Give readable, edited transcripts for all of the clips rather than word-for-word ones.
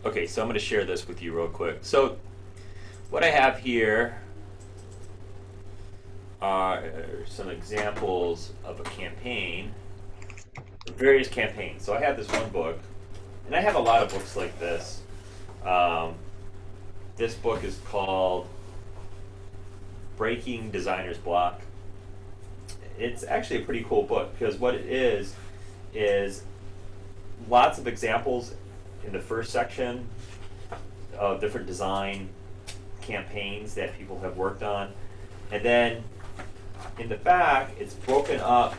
Okay, so I'm going to share this with you real quick. So what I have here are some examples of a campaign, various campaigns. So I have this one book, and I have a lot of books like this. Um, this book is called Breaking Designer's Block. It's actually a pretty cool book because what it is lots of examples in the first section of different design campaigns that people have worked on. And then in the back, it's broken up.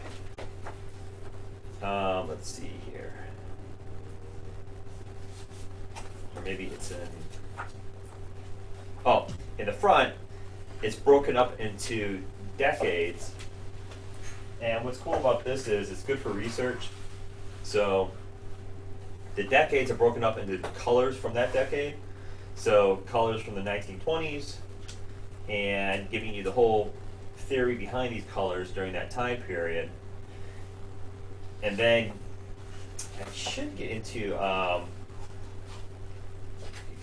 Let's see here. Or maybe it's in. Oh, in the front, it's broken up into decades. And what's cool about this is it's good for research. So the decades are broken up into colors from that decade. So colors from the 1920s and giving you the whole theory behind these colors during that time period. And then I should get into, it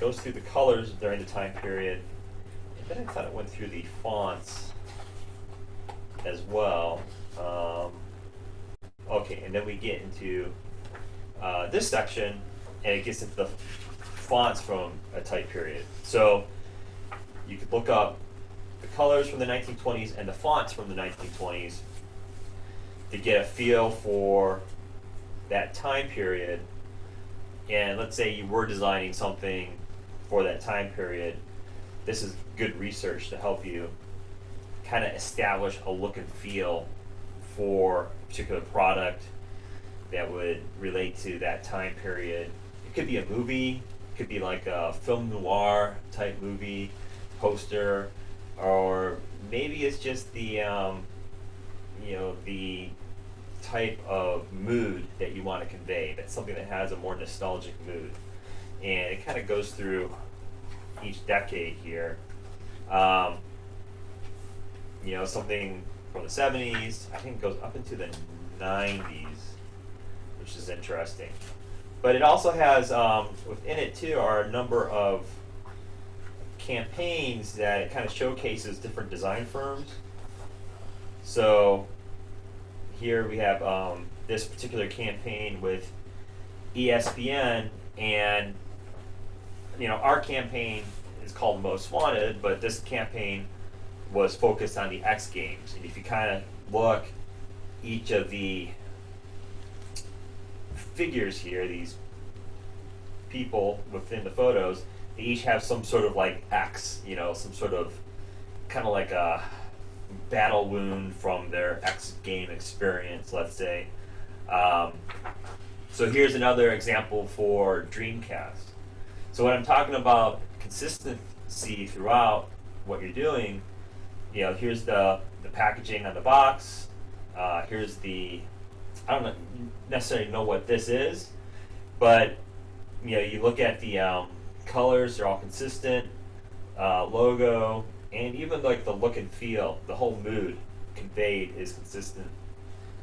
goes through the colors during the time period. And then I thought it went through the fonts as well. Okay, and then we get into this section, and it gets into the fonts from a type period. So you could look up the colors from the 1920s and the fonts from the 1920s to get a feel for that time period. And let's say you were designing something for that time period. This is good research to help you kind of establish a look and feel for a particular product that would relate to that time period. It could be a movie, it could be like a film noir type movie poster, or maybe it's just the the type of mood that you want to convey. That's something that has a more nostalgic mood, and it kind of goes through each decade here. Something from the 70s, I think it goes up into the 90s, which is interesting. But it also has, within it too, are a number of campaigns that it kind of showcases different design firms. So here we have this particular campaign with ESPN, and our campaign is called Most Wanted, but this campaign was focused on the X Games. And if you kind of look, each of the figures here, these people within the photos, they each have some sort of like X, some sort of kind of like a battle wound from their X game experience, let's say. So here's another example for Dreamcast. So when I'm talking about consistency throughout what you're doing, here's the packaging on the box. Here's I don't necessarily know what this is, but you look at the colors; they're all consistent. Logo, and even like the look and feel, the whole mood conveyed is consistent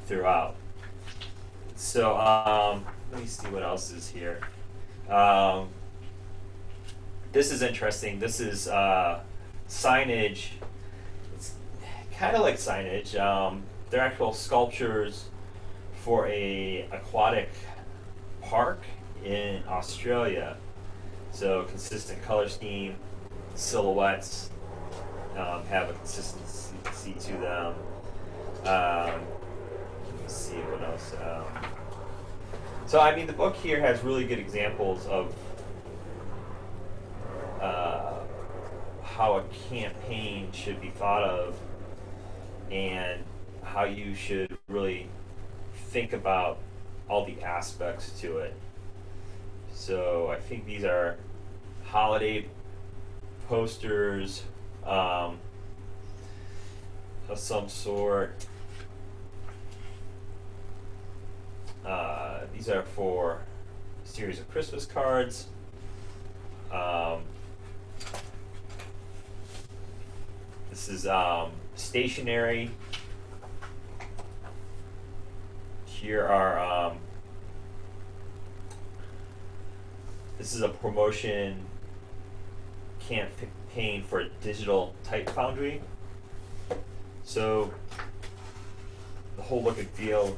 throughout. So let me see what else is here. This is interesting. This is signage. It's kind of like signage. They're actual sculptures for a aquatic park in Australia. So consistent color scheme, silhouettes have a consistency to them. Let me see what else. So I mean, the book here has really good examples of how a campaign should be thought of, and how you should really think about all the aspects to it. So I think these are holiday posters of some sort. These are for a series of Christmas cards. This is stationery. Here are This is a promotion campaign for a digital type foundry. So the whole look and feel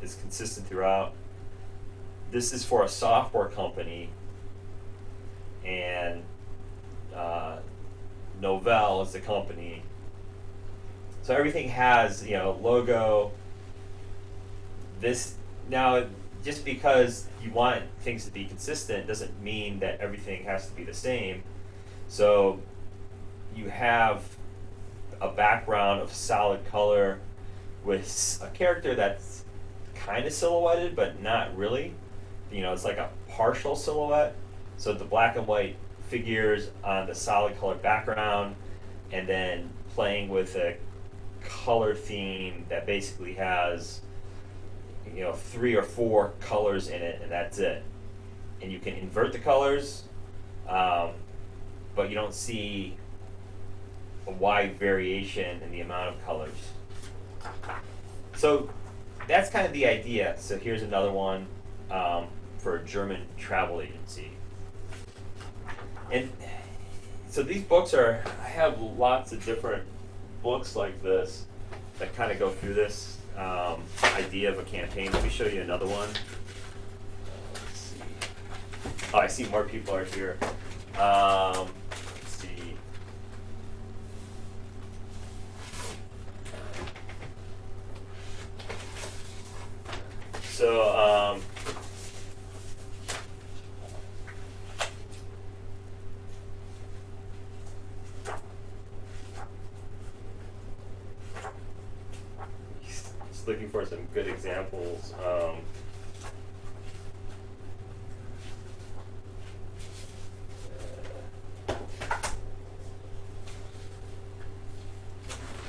is consistent throughout. This is for a software company, and Novell is the company. So everything has, you know, logo. This now, just because you want things to be consistent doesn't mean that everything has to be the same. So you have a background of solid color with a character that's kind of silhouetted, but not really. You know, it's like a partial silhouette. So the black and white figures on the solid color background, and then playing with a color theme that basically has, you know, 3 or 4 colors in it, and that's it. And you can invert the colors, but you don't see a wide variation in the amount of colors. So that's kind of the idea. So here's another one for a German travel agency. And so these books are, I have lots of different books like this that kind of go through this idea of a campaign. Let me show you another one. Let's see. Oh, I see more people are here. Let's see. So, just looking for some good examples.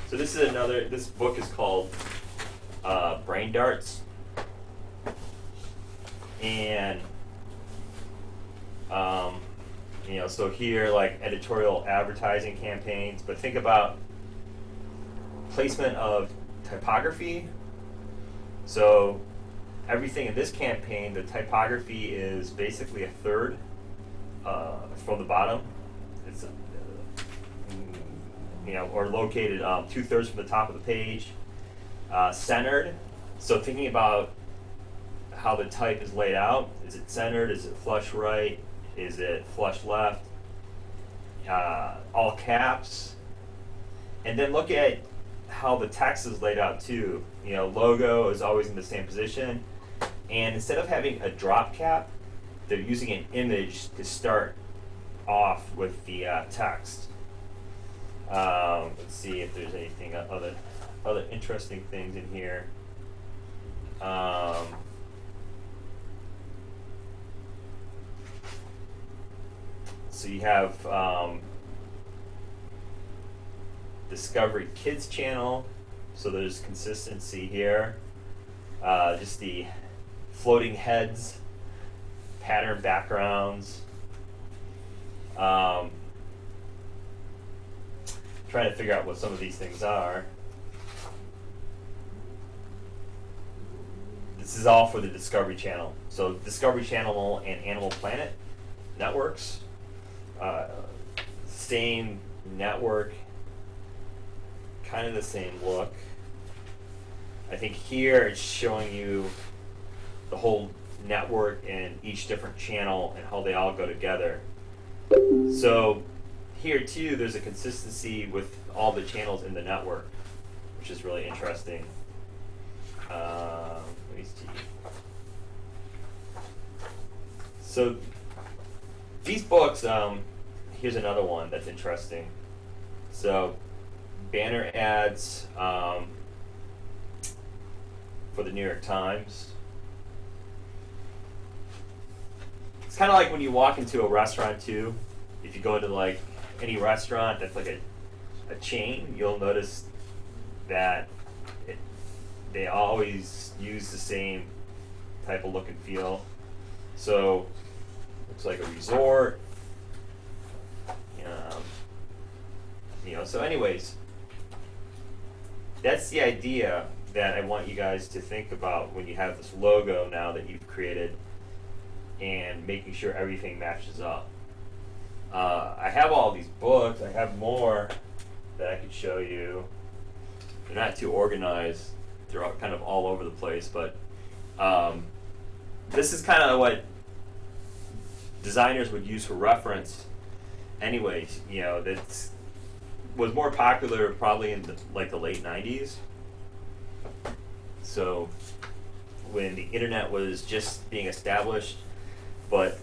So this is another, this book is called Brain Darts. And, you know, so here, like editorial advertising campaigns, but think about placement of typography. So everything in this campaign, the typography is basically a third from the bottom. It's, you know, or located 2/3 from the top of the page. Centered. So thinking about how the type is laid out. Is it centered? Is it flush right? Is it flush left? All caps. And then look at how the text is laid out too. You know, logo is always in the same position. And instead of having a drop cap, they're using an image to start off with the text. Let's see if there's anything other interesting things in here. So you have Discovery Kids channel, so there's consistency here. Just the floating heads, pattern backgrounds. Trying to figure out what some of these things are. This is all for the Discovery Channel. So Discovery Channel and Animal Planet networks. Same network, kind of the same look. I think here it's showing you the whole network and each different channel and how they all go together. So here too, there's a consistency with all the channels in the network, which is really interesting. Let me see. So these books, here's another one that's interesting. So banner ads for the New York Times. It's kind of like when you walk into a restaurant too. If you go into like any restaurant that's like a chain, you'll notice that they always use the same type of look and feel. So looks like a resort. You know, so anyways, that's the idea that I want you guys to think about when you have this logo now that you've created. and making sure everything matches up. I have all these books. I have more that I could show you. They're not too organized. They're all kind of all over the place, but this is kind of what designers would use for reference. Anyways, that was more popular probably in the late '90s. So when the internet was just being established, but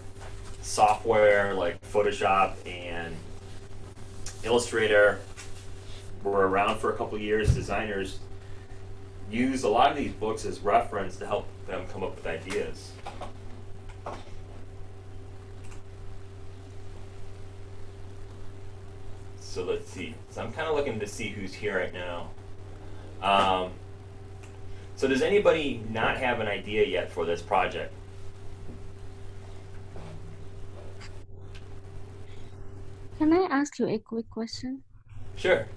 software like Photoshop and Illustrator were around for a couple years, designers use a lot of these books as reference to help them come up with ideas. So let's see. So I'm kind of looking to see who's here right now. So does anybody not have an idea yet for this project? Can I ask you a quick question? Sure.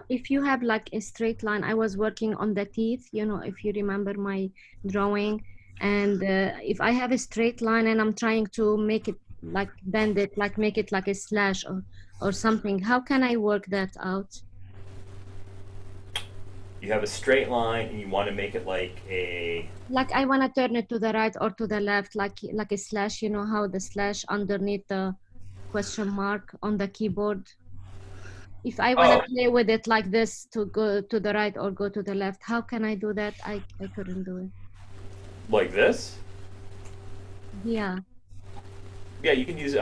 If you have like a straight line, I was working on the teeth, if you remember my drawing, and if I have a straight line and I'm trying to make it like bend it, like make it like a slash or something, how can I work that out? You have a straight line and you want to make it like a... Like I want to turn it to the right or to the left, like a slash, how the slash underneath the question mark on the keyboard. If I want to Oh, play with it like this to go to the right or go to the left, how can I do that? I couldn't do it. like this? Yeah. Yeah, you can use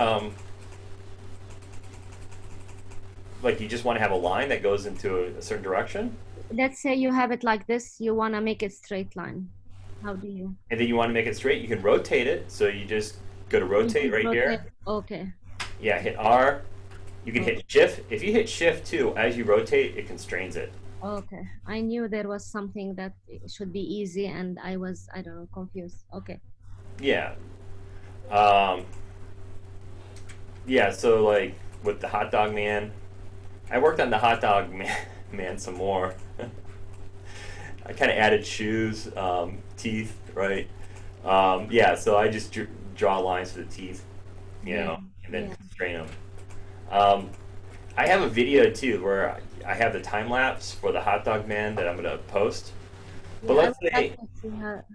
like you just want to have a line that goes into a certain direction, Let's say you have it like this. You want to make it straight line. How do you? and then you want to make it straight. You can rotate it. So you just go to rotate right Rotate. here. Okay. Yeah, hit R. You can Okay. hit Shift. If you hit Shift too, as you rotate, it constrains it. Okay. I knew there was something that it should be easy, and I don't know, confused. Okay. Yeah. Um, yeah, so like with the hot dog man, I worked on the hot dog man some more. I kind of added shoes, teeth, right? Yeah, so I just draw lines for the teeth, Yeah. and then Yeah. constrain them. Um, I have a video too where I have the time lapse for the hot dog man that I'm gonna post. But Yeah. I let's would like say, to see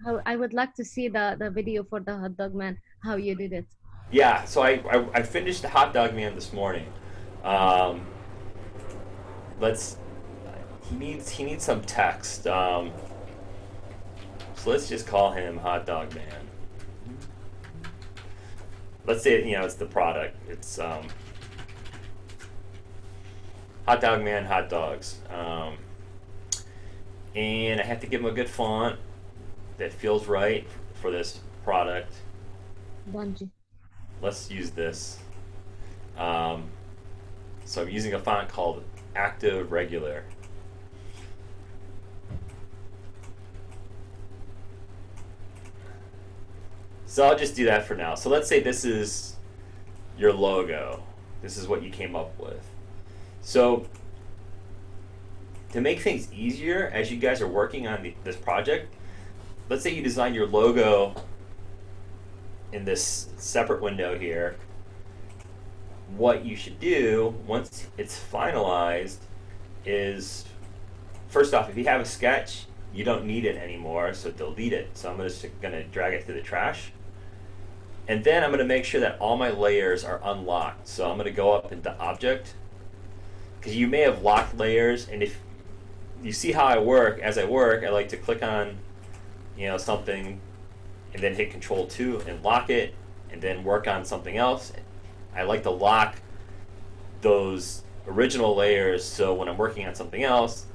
how I would like to see the video for the hot dog man, how you did it. yeah, so I finished the hot dog man this morning. Um, let's he needs some text. So let's just call him hot dog man. Let's say it's the product. It's hot dog man hot dogs. And I have to give him a good font that feels right for this product. Bungie. Let's use this. So I'm using a font called Active Regular. So I'll just do that for now. So let's say this is your logo. This is what you came up with. So to make things easier as you guys are working on this project, let's say you design your logo in this separate window here. What you should do once it's finalized is, first off, if you have a sketch, you don't need it anymore, so delete it. So I'm just going to drag it to the trash. And then I'm going to make sure that all my layers are unlocked. So I'm going to go up into Object, because you may have locked layers, and if you see how I work, as I work, I like to click on something and then hit Control 2 and lock it, and then work on something else. I like to lock those original layers, so when I'm working on something else,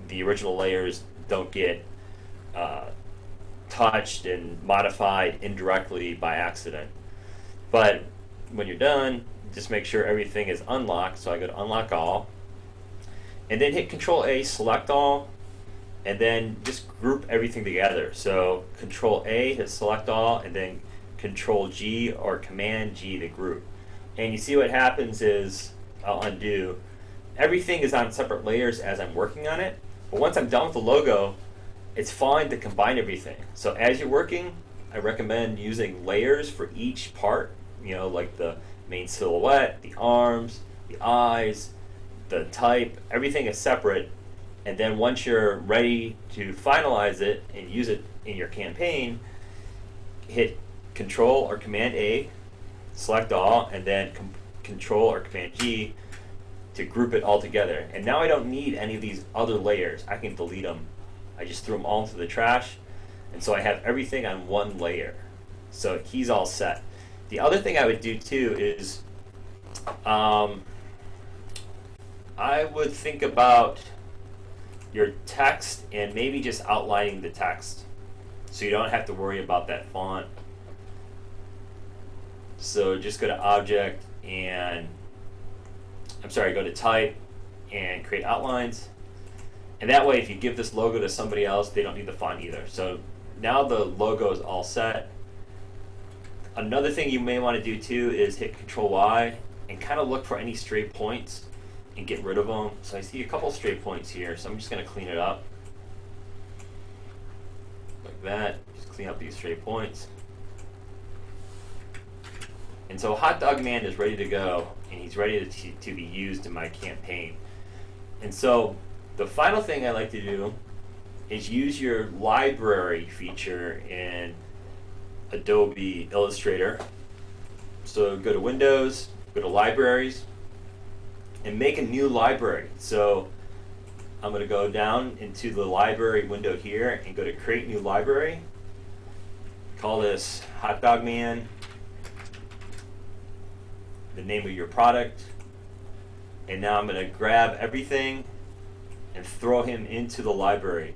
the original layers don't get touched and modified indirectly by accident. But when you're done, just make sure everything is unlocked. So I go to Unlock All, and then hit Control A, select all, and then just group everything together. So Control A to select all, and then Control G or Command G to group. And you see what happens is, I'll undo, everything is on separate layers as I'm working on it, but once I'm done with the logo, it's fine to combine everything. So as you're working, I recommend using layers for each part, like the main silhouette, the arms, the eyes, the type, everything is separate. And then once you're ready to finalize it and use it in your campaign, hit Control or Command A, select all, and then Control or Command G to group it all together. And now I don't need any of these other layers. I can delete them. I just threw them all into the trash. And so I have everything on one layer. So he's all set. The other thing I would do too is I would think about your text and maybe just outlining the text so you don't have to worry about that font. So just go to Object and go to Type and create outlines. And that way if you give this logo to somebody else, they don't need the font either. So now the logo is all set. Another thing you may want to do too is hit Control Y and kind of look for any stray points and get rid of them. So I see a couple stray points here, so I'm just going to clean it up like that. Just clean up these stray points. And so Hot Dog Man is ready to go, and he's ready to be used in my campaign. And so the final thing I like to do is use your library feature in Adobe Illustrator. So go to Windows, go to Libraries, and make a new library. So I'm going to go down into the library window here and go to Create New Library. Call this Hot Dog Man, the name of your product. And now I'm going to grab everything and throw him into the library.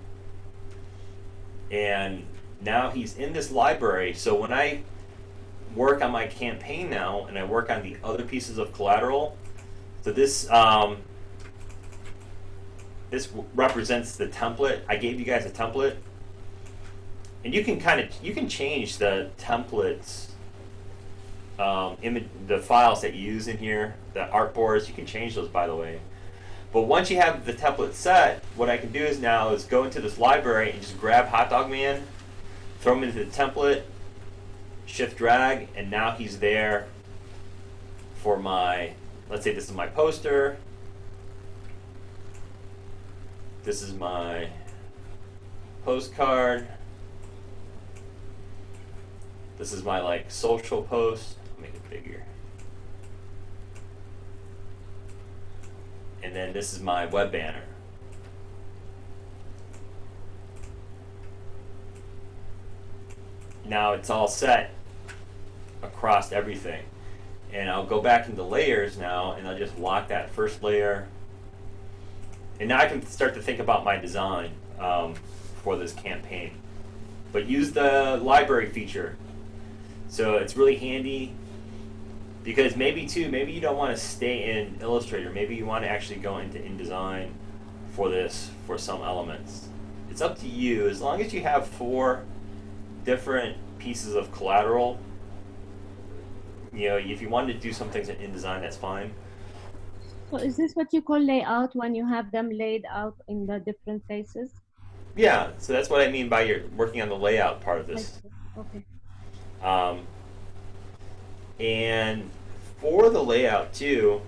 And now he's in this library. So when I work on my campaign now and I work on the other pieces of collateral, so this this represents the template. I gave you guys a template, and you can change the templates, the files that you use in here, the artboards. You can change those, by the way. But once you have the template set, what I can do is go into this library and just grab Hot Dog Man, throw him into the template, shift drag, and now he's there for my, let's say this is my poster, this is my postcard, this is my social post. I'll make it bigger. And then this is my web banner. Now it's all set across everything. And I'll go back into layers now, and I'll just lock that first layer. And now I can start to think about my design for this campaign. But use the library feature. So it's really handy, because maybe you don't want to stay in Illustrator. Maybe you want to actually go into InDesign for this, for some elements. It's up to you. As long as you have 4 different pieces of collateral, if you wanted to do some things in InDesign, that's fine. So is this what you call layout, when you have them laid out in the different places? Yeah, so that's what I mean by you're working on the layout part of this. Okay. And for the layout too,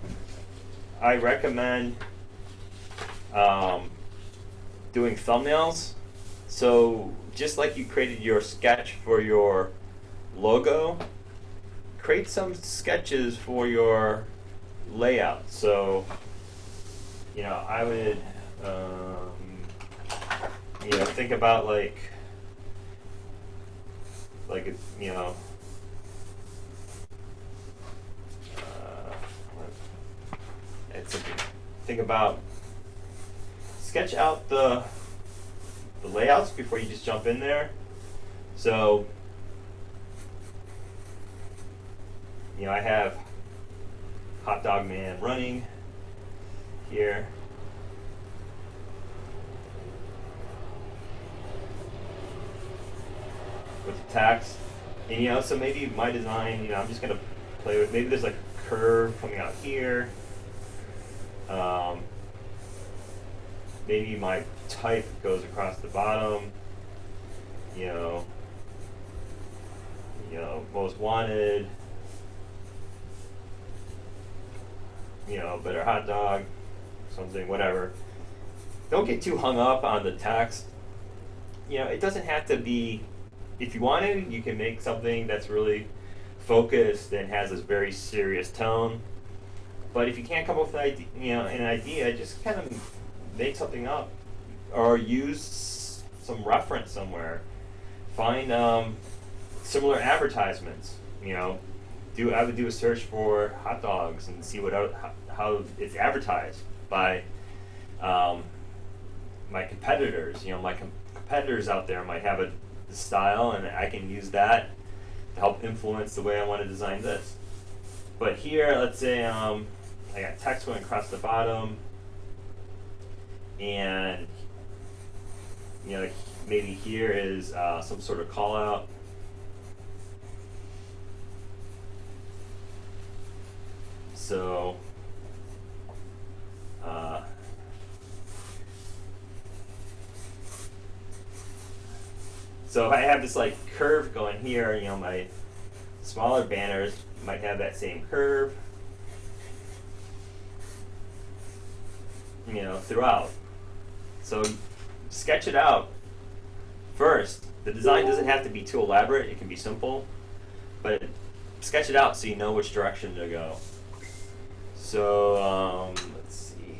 I recommend doing thumbnails. So just like you created your sketch for your logo, create some sketches for your layout. So I would think about think about, sketch out the layouts before you just jump in there. So I have Hot Dog Man running here. With the text. And so maybe my design, I'm just gonna play with, maybe there's a curve coming out here. Maybe my type goes across the bottom, you know, most wanted, you know, better hot dog, something, whatever. Don't get too hung up on the text. You know, it doesn't have to be, if you want to, you can make something that's really focused and has this very serious tone. But if you can't come up with an idea, just kind of make something up or use some reference somewhere. Find similar advertisements. You know, I would do a search for hot dogs and see how it's advertised by my competitors. You know, my competitors out there might have a style, and I can use that to help influence the way I want to design this. But here, let's say I got text going across the bottom, and you know, maybe here is some sort of call out. So so if I have this like curve going here, you know, my smaller banners might have that same curve, you know, throughout. So sketch it out first. The design doesn't have to be too elaborate, it can be simple, but sketch it out so you know which direction to go. So let's see.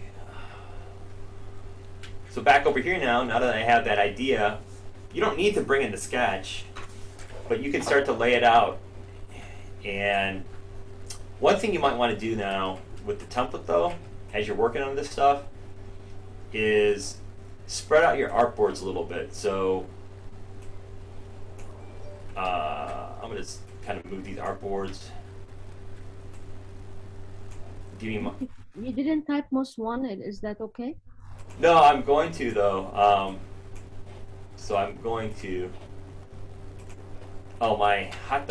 So back over here now that I have that idea, you don't need to bring in the sketch, but you can start to lay it out. And one thing you might want to do now with the template though, as you're working on this stuff, is spread out your artboards a little bit. So I'm going to kind of move these artboards. Give me my, You didn't type most wanted. Is that okay? no, I'm going to though. So I'm going to. Oh, my hot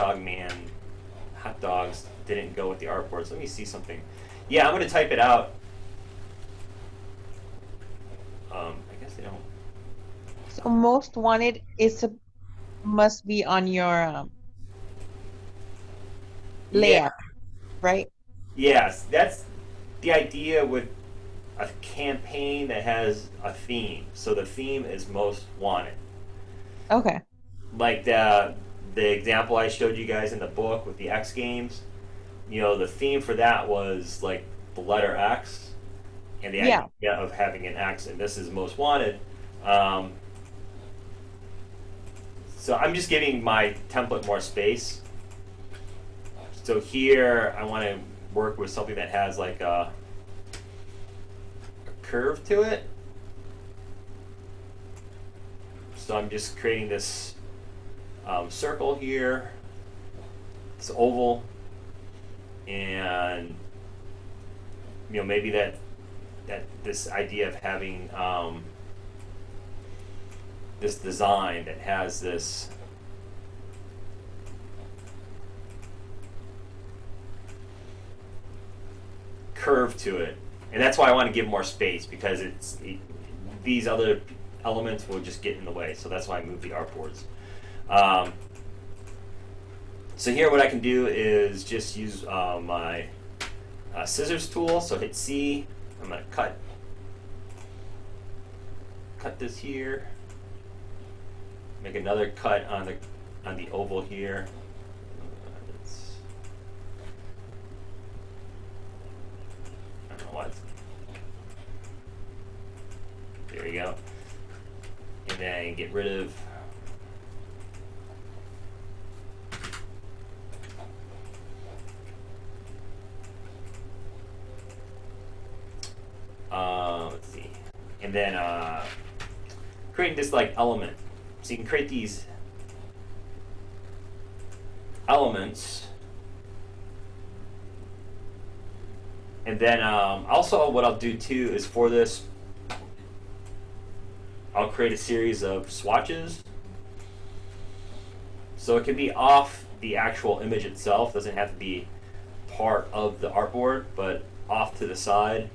dogs didn't go with the artboards. Let me see something. Yeah, I'm going to type it out. I guess they don't. So most wanted must be on your layout, right? Yes, that's the idea with a campaign that has a theme. So the theme is most wanted. Okay. Like the example I showed you guys in the book with the X Games, you know, the theme for that was like the letter X and the idea of having an X, and this is most wanted. So I'm just giving my template more space. So here I want to work with something that has like a curve to it. So I'm just creating this circle here, this oval, and you know, maybe that this idea of having this design that has this curve to it, and that's why I want to give more space, because these other elements will just get in the way. So that's why I moved the artboards. So here what I can do is just use my scissors tool. So hit C. I'm going to cut this here. Make another cut on the oval here. I don't know what. There we go. And then get rid of let's see. And then creating this like element. So you can create these elements. And then also what I'll do too is for this, I'll create a series of swatches. So it can be off the actual image itself, doesn't have to be part of the artboard, but off to the side,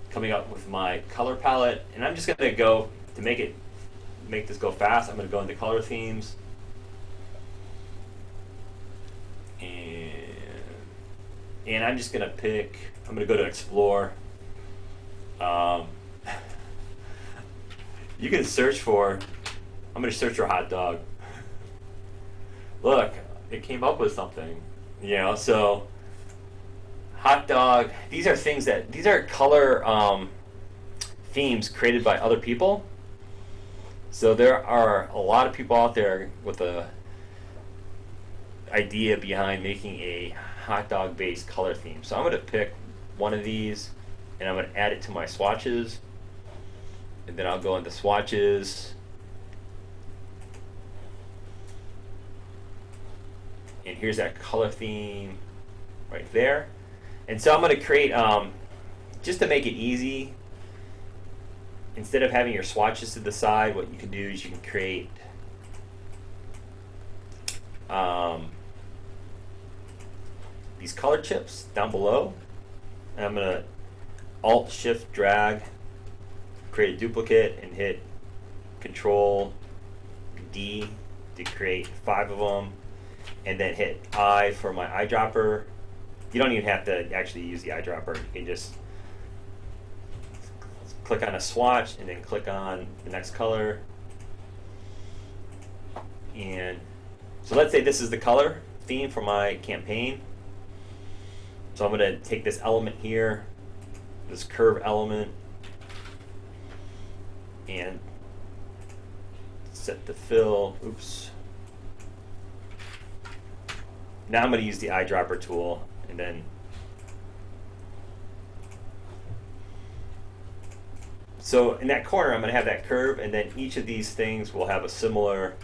coming up with my color palette. And I'm just going to go, to make this go fast, I'm going to go into color themes. And I'm just gonna pick, I'm gonna go to explore. You can search for, I'm gonna search for hot dog. Look, it came up with something, you know, so hot dog, these are things that, these are color themes created by other people. So there are a lot of people out there with a idea behind making a hot dog based color theme. So I'm going to pick one of these and I'm going to add it to my swatches, and then I'll go into swatches and here's that color theme right there. And so I'm going to create, just to make it easy, instead of having your swatches to the side, what you can do is you can create these color chips down below. And I'm going to Alt Shift drag, create a duplicate, and hit Control D to create 5 of them, and then hit I for my eyedropper. You don't even have to actually use the eyedropper. You can just click on a swatch and then click on the next color. And so let's say this is the color theme for my campaign. So I'm going to take this element here, this curve element, and set the fill. Oops. Now I'm going to use the eyedropper tool, and then so in that corner I'm going to have that curve, and then each of these things will have a similar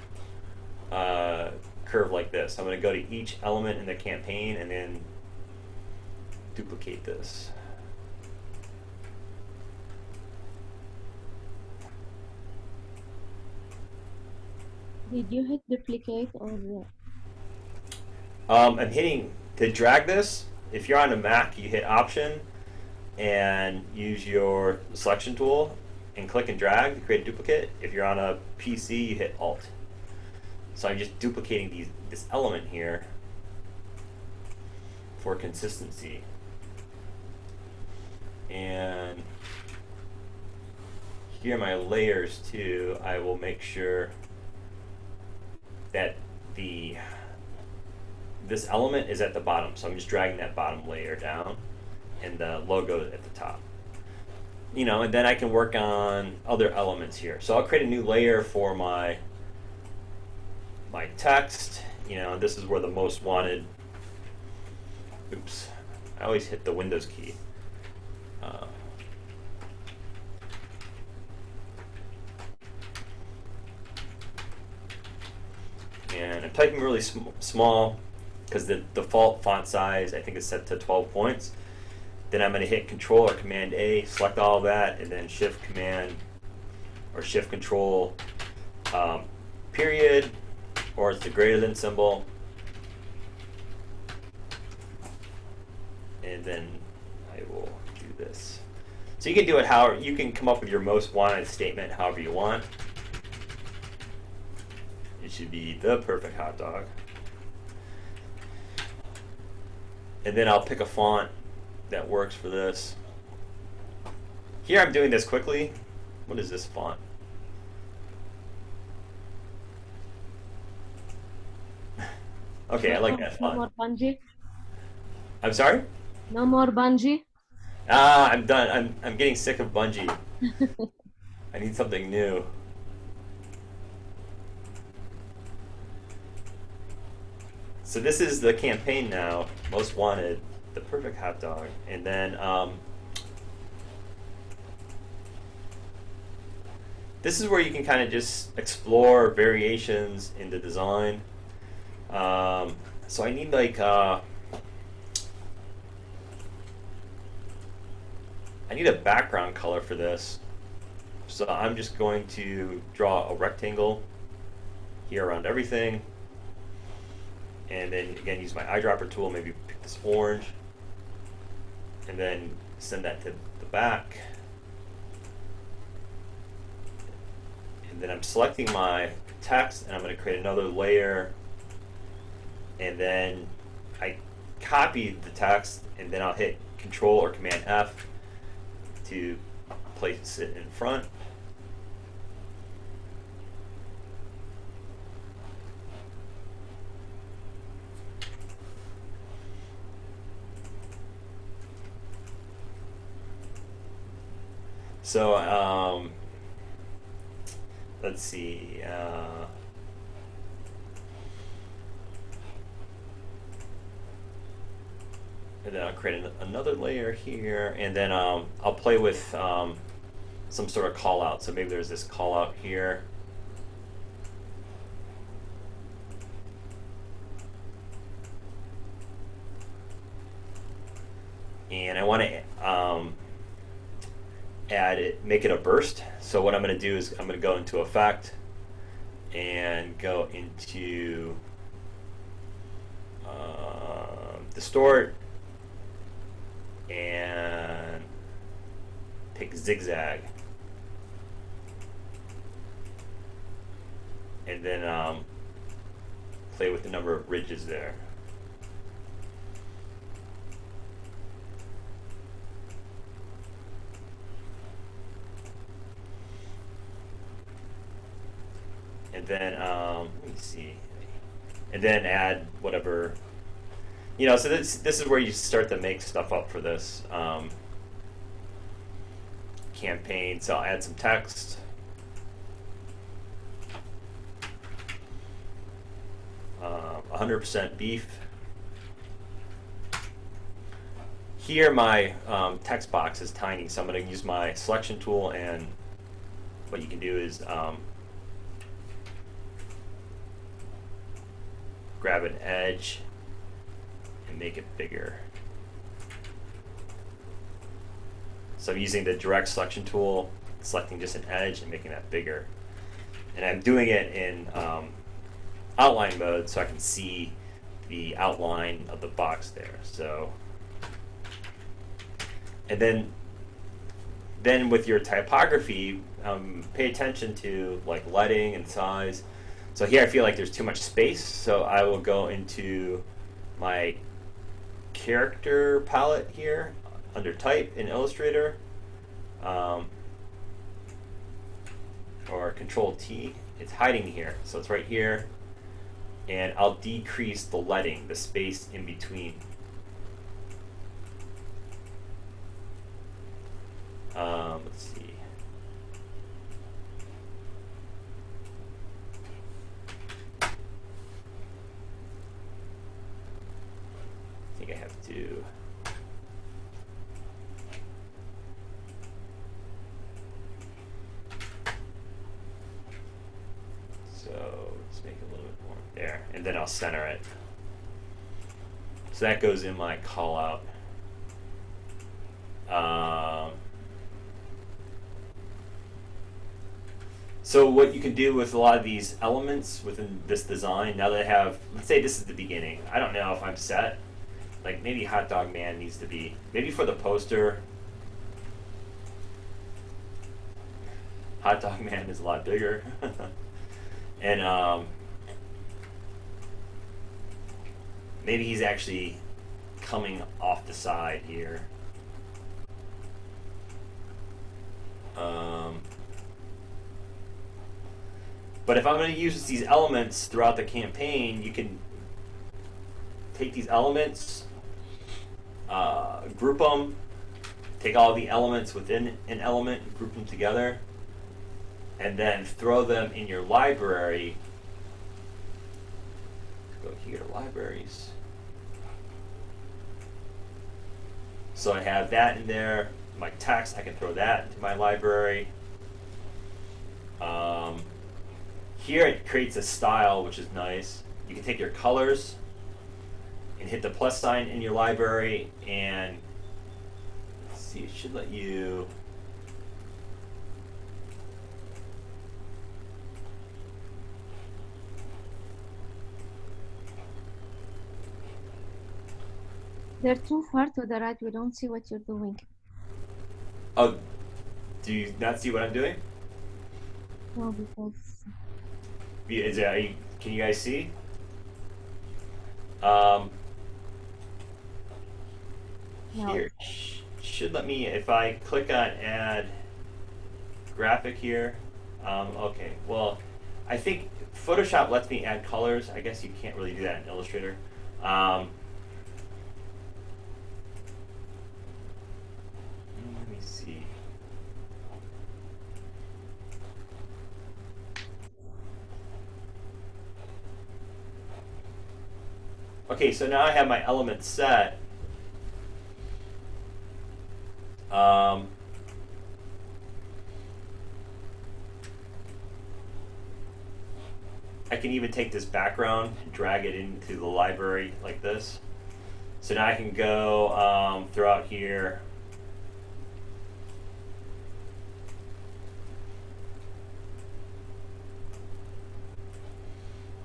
curve like this. I'm going to go to each element in the campaign and then duplicate this. Did you hit duplicate or? I'm hitting to drag this. If you're on a Mac, you hit Option and use your selection tool and click and drag to create a duplicate. If you're on a PC, you hit Alt. So I'm just duplicating this element here for consistency. And here are my layers too. I will make sure that this element is at the bottom. So I'm just dragging that bottom layer down and the logo at the top. You know, and then I can work on other elements here. So I'll create a new layer for my text. You know, this is where the most wanted. Oops, I always hit the Windows key. And I'm typing really small because the default font size I think is set to 12 points. Then I'm going to hit Control or Command A, select all of that, and then Shift Command or Shift Control period, or it's the greater than symbol. And then I will do this. So you can do it however, you can come up with your most wanted statement however you want. It should be the perfect hot dog. And then I'll pick a font that works for this. Here I'm doing this quickly. What is this font? Okay, I like that font. No more bungee. I'm sorry? No more bungee. I'm done. I'm getting sick of bungee. I need something new. So this is the campaign now, most wanted, the perfect hot dog. And then this is where you can kind of just explore variations in the design. So I need like I need a background color for this. So I'm just going to draw a rectangle here around everything. And then again, use my eyedropper tool, maybe pick this orange, and then send that to the back. And then I'm selecting my text, and I'm going to create another layer. And then I copy the text, and then I'll hit Control or Command F to place it in front. So let's see. And then I'll create another layer here, and then I'll play with some sort of call out. So maybe there's this call out here. And I want to add it, make it a burst. So what I'm going to do is I'm going to go into Effect and go into Distort and pick Zigzag, and then play with the number of ridges there. And then let me see, and then add whatever, you know. So this is where you start to make stuff up for this campaign. So I'll add some text. 100% beef. Here my text box is tiny, so I'm going to use my selection tool, and what you can do is grab an edge and make it bigger. So I'm using the direct selection tool, selecting just an edge and making that bigger. And I'm doing it in outline mode so I can see the outline of the box there. So, and then with your typography, pay attention to like leading and size. So here I feel like there's too much space, so I will go into my character palette here under Type in Illustrator, or Control T. It's hiding here, so it's right here, and I'll decrease the leading, the space in between. Let's see. I think I have to. So let's make it a little bit more there, and then I'll center it. So that goes in my call out. So what you can do with a lot of these elements within this design, now that I have, let's say this is the beginning. I don't know if I'm set. Like maybe Hot Dog Man needs to be, maybe for the poster, Hot Dog Man is a lot bigger. And maybe he's actually coming off the side here. But if I'm going to use these elements throughout the campaign, you can take these elements, group them, take all the elements within an element, group them together, and then throw them in your library. Go here to libraries. So I have that in there. My text, I can throw that into my library. Here it creates a style, which is nice. You can take your colors and hit the plus sign in your library, and let's see, it should let you. They're too far to the right. We don't see what you're doing. Oh, do you not see what I'm doing? No, because Can you guys see? here should let me, if I click on add graphic here, okay, well, I think Photoshop lets me add colors. I guess you can't really do that in Illustrator. Let me see. Okay, so now I have my elements set. I can even take this background and drag it into the library like this. So now I can go throughout here.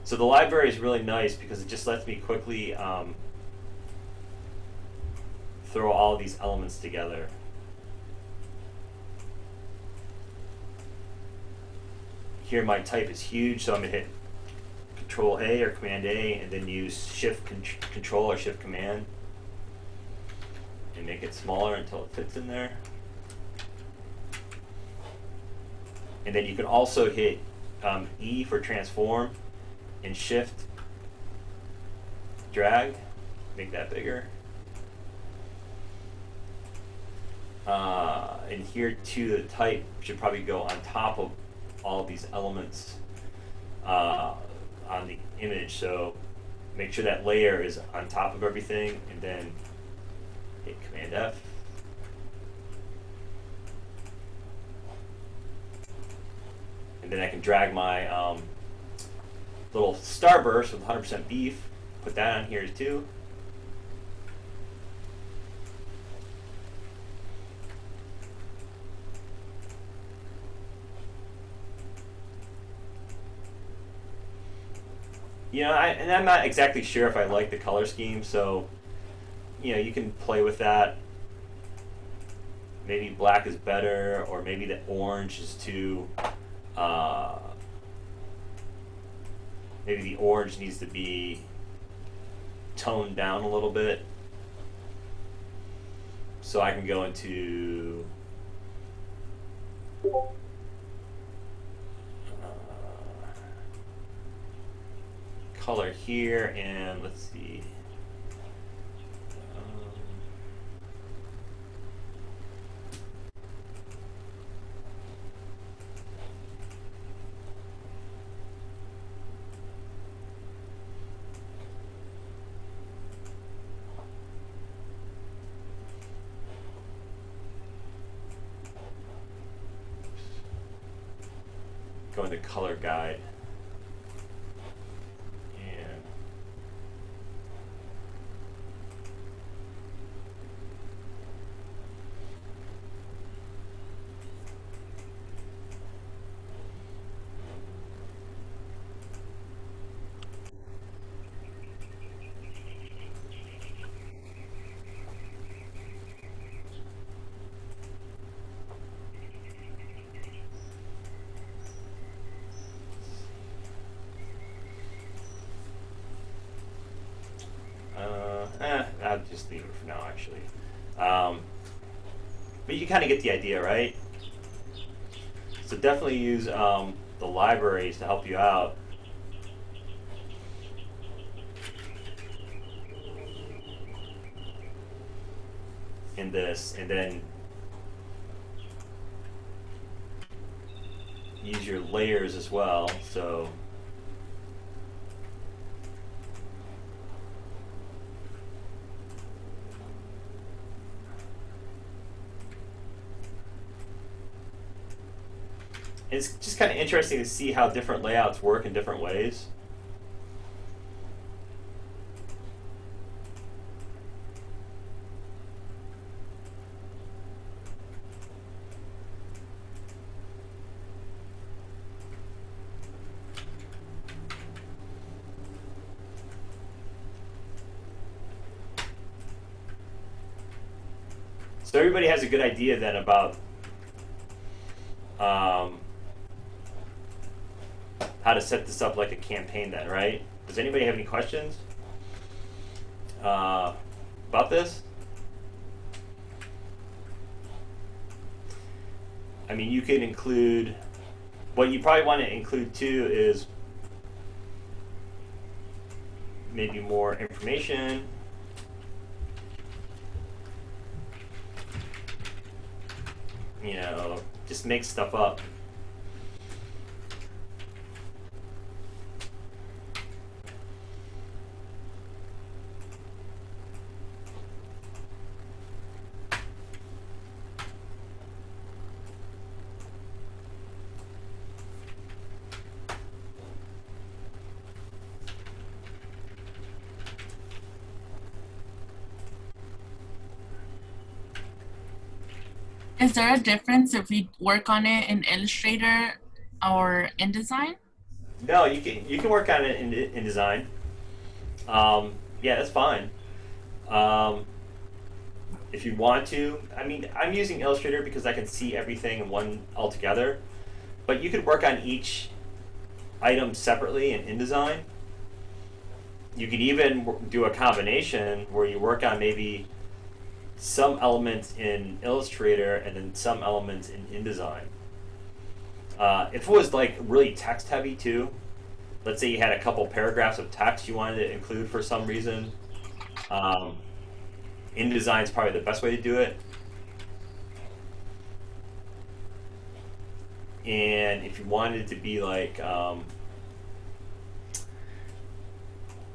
So the library is really nice because it just lets me quickly throw all these elements together. Here my type is huge, so I'm going to hit Control A or Command A and then use Shift Control or Shift Command and make it smaller until it fits in there. And then you can also hit E for transform and Shift drag, make that bigger. And here too, the type should probably go on top of all of these elements on the image. So make sure that layer is on top of everything, and then hit Command F. And then I can drag my little starburst with 100% beef, put that on here too. You know, and I'm not exactly sure if I like the color scheme, so you know, you can play with that. Maybe black is better, or maybe the orange is too. Maybe the orange needs to be toned down a little bit. So I can go into color here, and let's see. Go into color guide. I'll just leave it for now, actually. But you kind of get the idea, right? So definitely use the libraries to help you out. In this, and then use your layers as well. So it's just kind of interesting to see how different layouts work in different ways. So everybody has a good idea then about how to set this up like a campaign then, right? Does anybody have any questions about this? I mean, you could include, what you probably want to include too is maybe more information. You know, just make stuff up. Is there a difference if we work on it in Illustrator or InDesign? No, you can work on it in InDesign. Yeah, that's fine. Um, if you want to, I mean, I'm using Illustrator because I can see everything in one altogether. But you could work on each item separately in InDesign. You could even do a combination where you work on maybe some elements in Illustrator and then some elements in InDesign. If it was like really text heavy too, let's say you had a couple paragraphs of text you wanted to include for some reason, InDesign is probably the best way to do it. And if you wanted it to be like,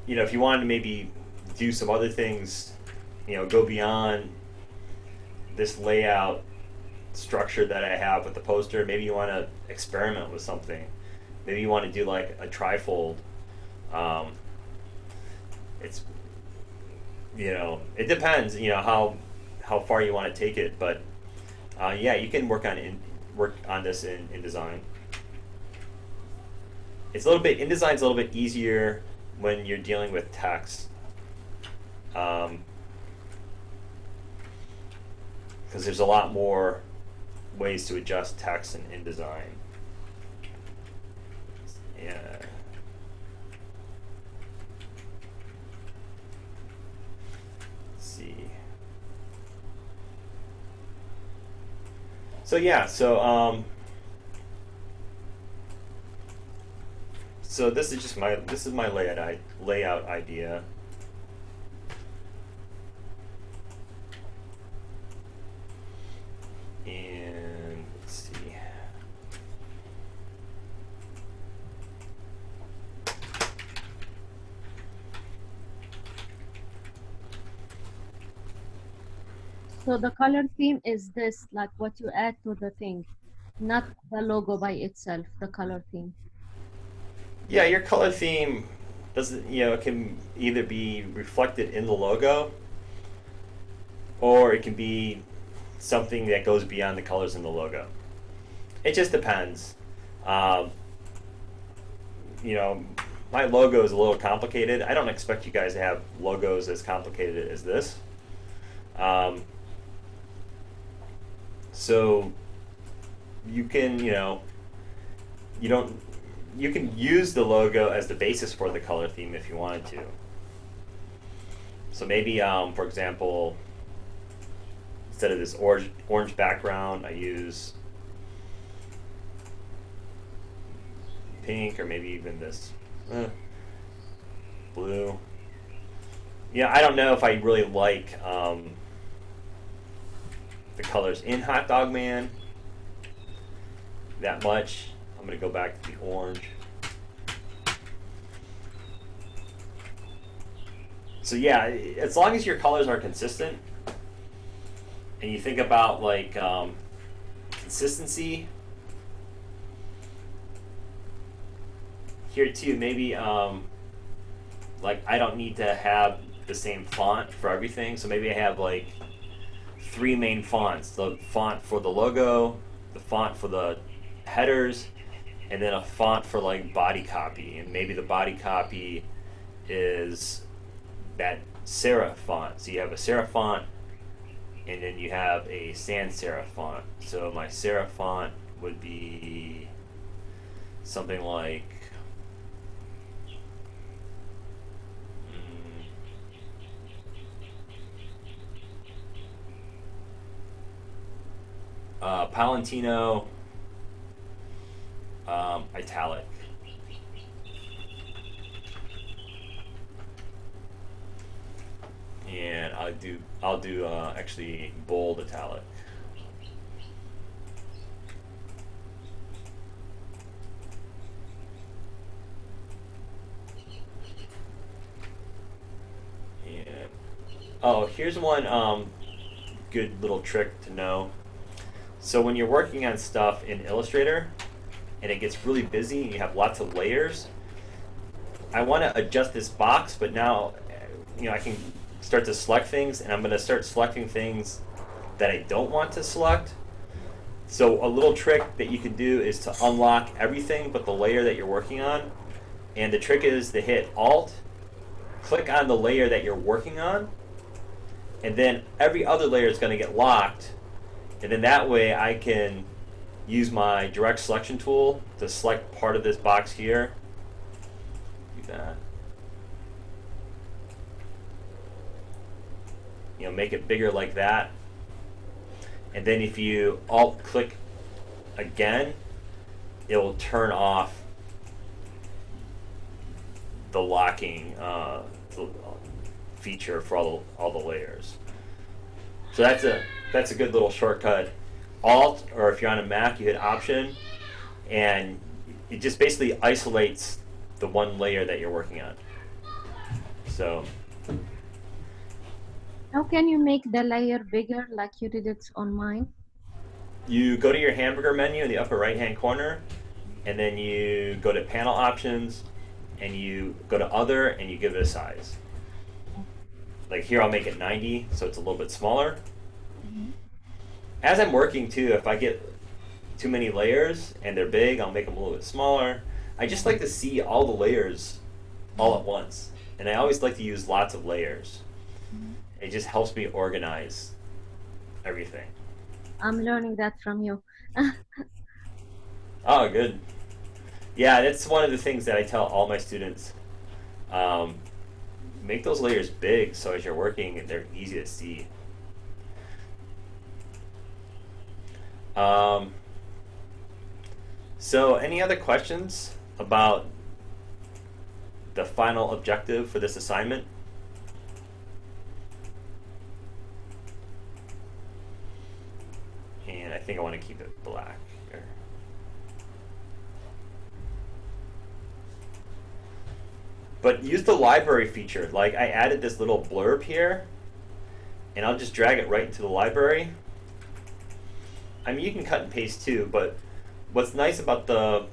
you know, if you wanted to maybe do some other things, you know, go beyond this layout structure that I have with the poster, maybe you want to experiment with something. Maybe you want to do like a trifold. It's, you know, it depends, you know, how far you want to take it, but yeah, you can work on this in InDesign. It's a little bit, InDesign's a little bit easier when you're dealing with text. Because there's a lot more ways to adjust text in InDesign. Yeah. Let's see. So yeah, so this is just my layout idea. And let's see. So the color theme is this, like what you add to the thing, not the logo by itself, the color theme. Yeah, your color theme doesn't, you know, it can either be reflected in the logo or it can be something that goes beyond the colors in the logo. It just depends. You know, my logo is a little complicated. I don't expect you guys to have logos as complicated as this. So you can, you know, you can use the logo as the basis for the color theme if you wanted to. So maybe, for example, instead of this orange background, I use pink, or maybe even this blue. Yeah, I don't know if I really like the colors in Hot Dog Man that much. I'm going to go back to the orange. So yeah, as long as your colors are consistent and you think about like consistency here too, maybe like I don't need to have the same font for everything, so maybe I have like 3 main fonts: the font for the logo, the font for the headers, and then a font for like body copy. And maybe the body copy is that serif font. So you have a serif font and then you have a sans serif font. So my serif font would be something like Palantino italic. And I'll do actually bold italic. And oh, here's one good little trick to know. So when you're working on stuff in Illustrator and it gets really busy and you have lots of layers, I want to adjust this box, but now I can start to select things, and I'm going to start selecting things that I don't want to select. So a little trick that you can do is to unlock everything but the layer that you're working on. And the trick is to hit Alt, click on the layer that you're working on, and then every other layer is going to get locked. And then that way I can use my direct selection tool to select part of this box here. Do that. Make it bigger like that. And then if you Alt click again, it will turn off the locking feature for all the layers. So that's a good little shortcut. Alt, or if you're on a Mac, you hit Option, and it just basically isolates the one layer that you're working on. So How can you make the layer bigger like you did it on mine? you go to your hamburger menu in the upper right hand corner, and then you go to Panel Options, and you go to Other, and you give it a size. Like here, I'll make it 90, so it's a little bit smaller. As I'm working too, if I get too many layers and they're big, I'll make them a little bit smaller. I just like to see all the layers all at once, and I always like to use lots of layers. It just helps me organize everything. I'm learning that from you. Oh, good. Yeah, that's one of the things that I tell all my students. Make those layers big so as you're working, they're easy to see. So any other questions about the final objective for this assignment? And I think I want to keep it black here. But use the library feature. Like I added this little blurb here, and I'll just drag it right into the library. I mean, you can cut and paste too, but what's nice about the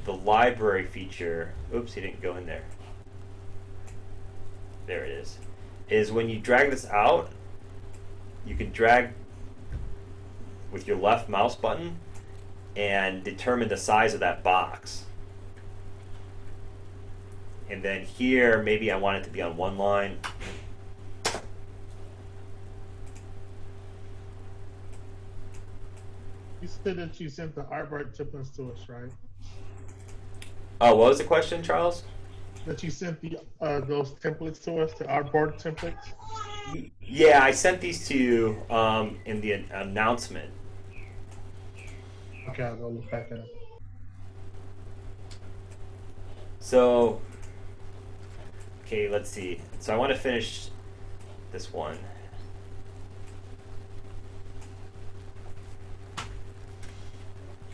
library feature, oops, he didn't go in there. There it is when you drag this out, you can drag with your left mouse button and determine the size of that box. And then here, maybe I want it to be on one line. You said that you sent the artboard templates to us, right? Oh, what was the question, Charles? That you sent the those templates to us, the artboard templates. Yeah, I sent these to you in the announcement. Okay, I'll go look back at them. So, okay, let's see. So I want to finish this one.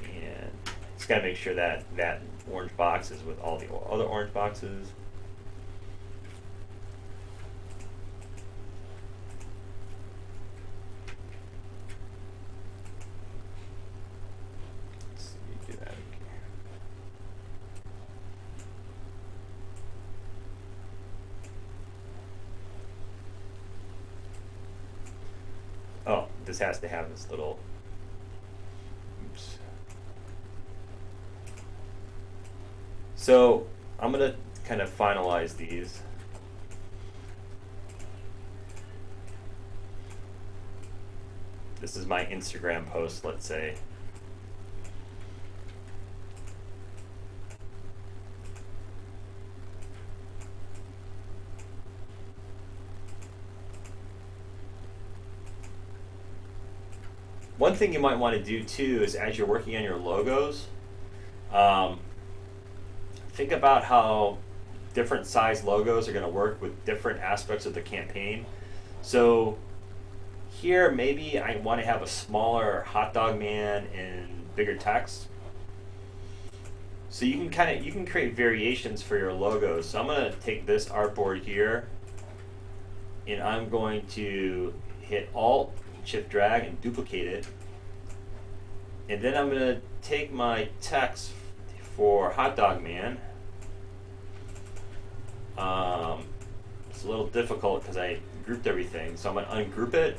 And just got to make sure that that orange box is with all the other orange boxes. Let's see, do that again. Oh, this has to have this little, oops. So I'm gonna kind of finalize these. This is my Instagram post, let's say. one thing you might want to do too is as you're working on your logos, um, think about how different size logos are going to work with different aspects of the campaign. So here, maybe I want to have a smaller hot dog man and bigger text. So you can create variations for your logos. So I'm going to take this artboard here, and I'm going to hit Alt, Shift Drag, and duplicate it. And then I'm going to take my text for hot dog man. It's a little difficult because I grouped everything, so I'm going to ungroup it.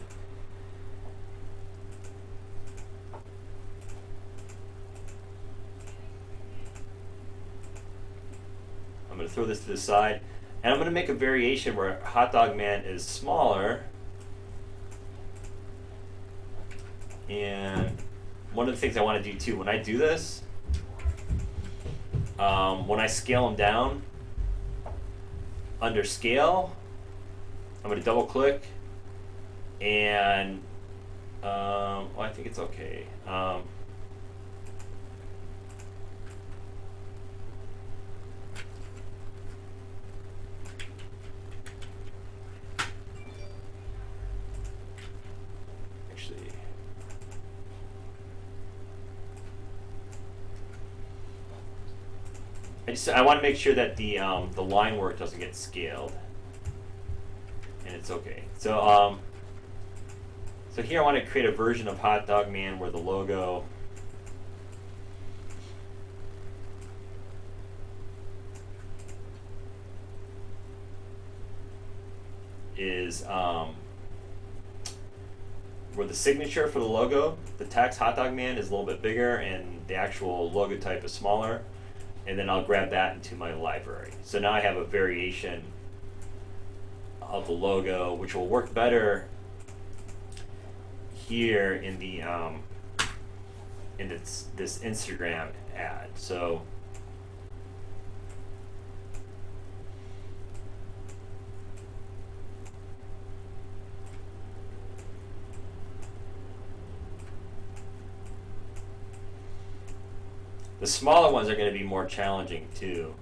I'm going to throw this to the side, and I'm going to make a variation where hot dog man is smaller. And one of the things I want to do too, when I do this, when I scale them down, under scale, I'm going to double click, and well, I think it's okay. Actually, I want to make sure that the line work doesn't get scaled, and it's okay. So so here I want to create a version of Hot Dog Man where the logo is where the signature for the logo, the text Hot Dog Man, is a little bit bigger, and the actual logo type is smaller. And then I'll grab that into my library. So now I have a variation of the logo, which will work better here in the in this Instagram ad. So the smaller ones are going to be more challenging too.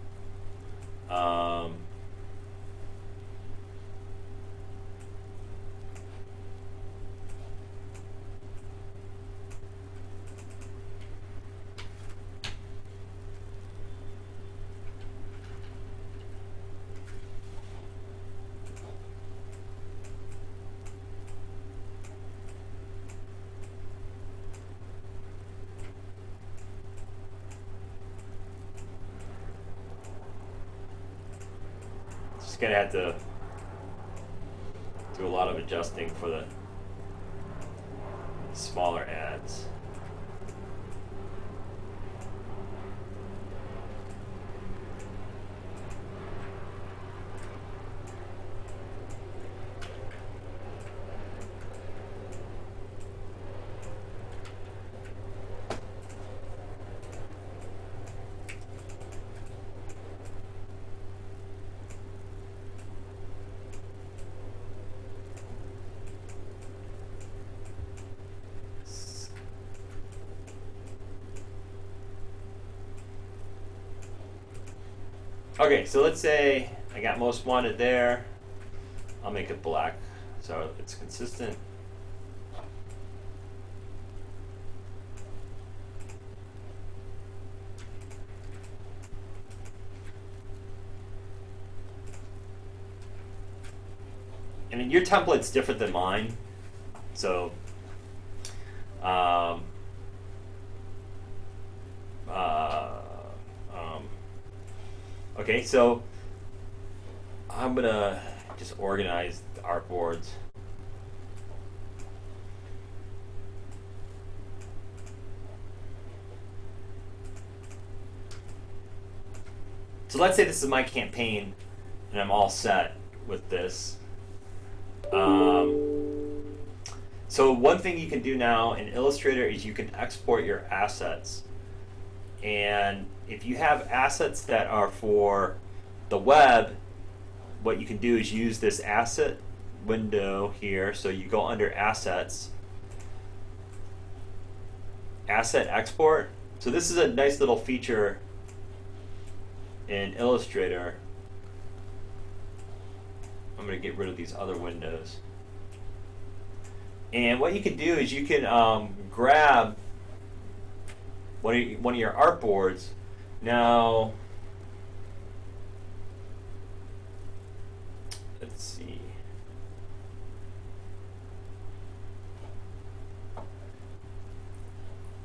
Just gonna have to do a lot of adjusting for the smaller ads. Okay, so let's say I got most wanted there. I'll make it black so it's consistent. And your template's different than mine, so okay, so I'm gonna just organize the artboards. So let's say this is my campaign and I'm all set with this. So one thing you can do now in Illustrator is you can export your assets. And if you have assets that are for the web, what you can do is use this asset window here. So you go under assets, asset export. So this is a nice little feature in Illustrator. I'm going to get rid of these other windows. And what you can do is you can grab one of your artboards. Now, let's see.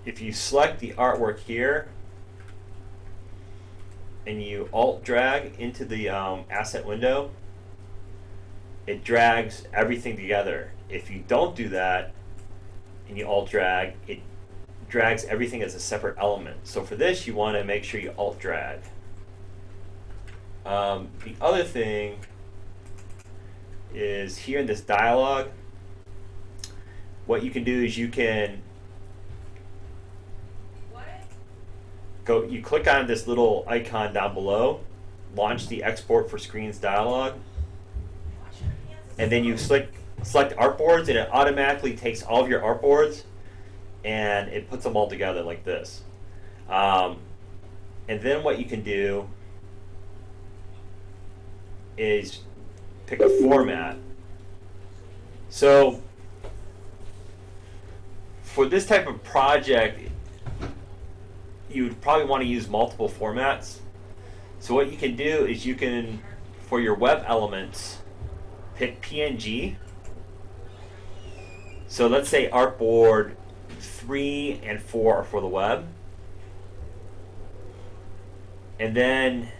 If you select the artwork here and you alt drag into the asset window, it drags everything together. If you don't do that and you alt drag, it drags everything as a separate element. So for this, you want to make sure you alt drag. The other thing is here in this dialog, what you can do is you can you click on this little icon down below, launch the export for screens dialog, and then you select artboards, and it automatically takes all of your artboards and it puts them all together like this. And then what you can do is pick a format. So for this type of project, you would probably want to use multiple formats. So what you can do is you can, for your web elements, pick PNG. So let's say artboard 3 and 4 are for the web. And then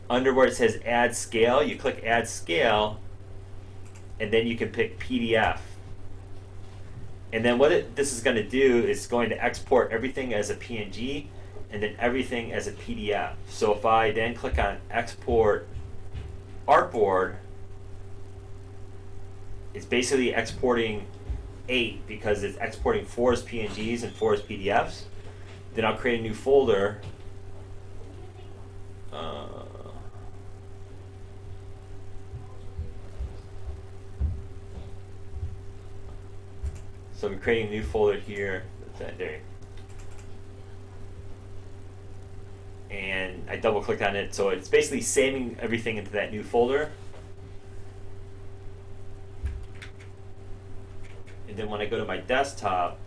under where it says add scale, you click add scale, and then you can pick PDF. And then what this is going to do is going to export everything as a PNG and then everything as a PDF. So if I then click on export artboard, it's basically exporting 8 because it's exporting 4 as PNGs and 4 as PDFs. Then I'll create a new folder. So I'm creating a new folder here. There. And I double clicked on it, so it's basically saving everything into that new folder. And then when I go to my desktop,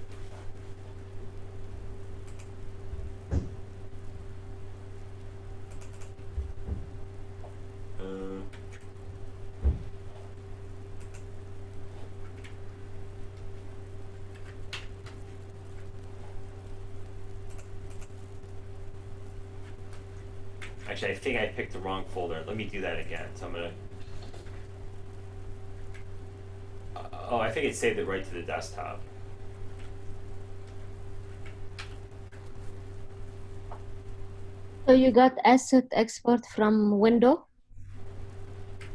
actually, I think I picked the wrong folder. Let me do that again. So I'm gonna. Oh, I think it saved it right to the desktop. So you got asset export from window?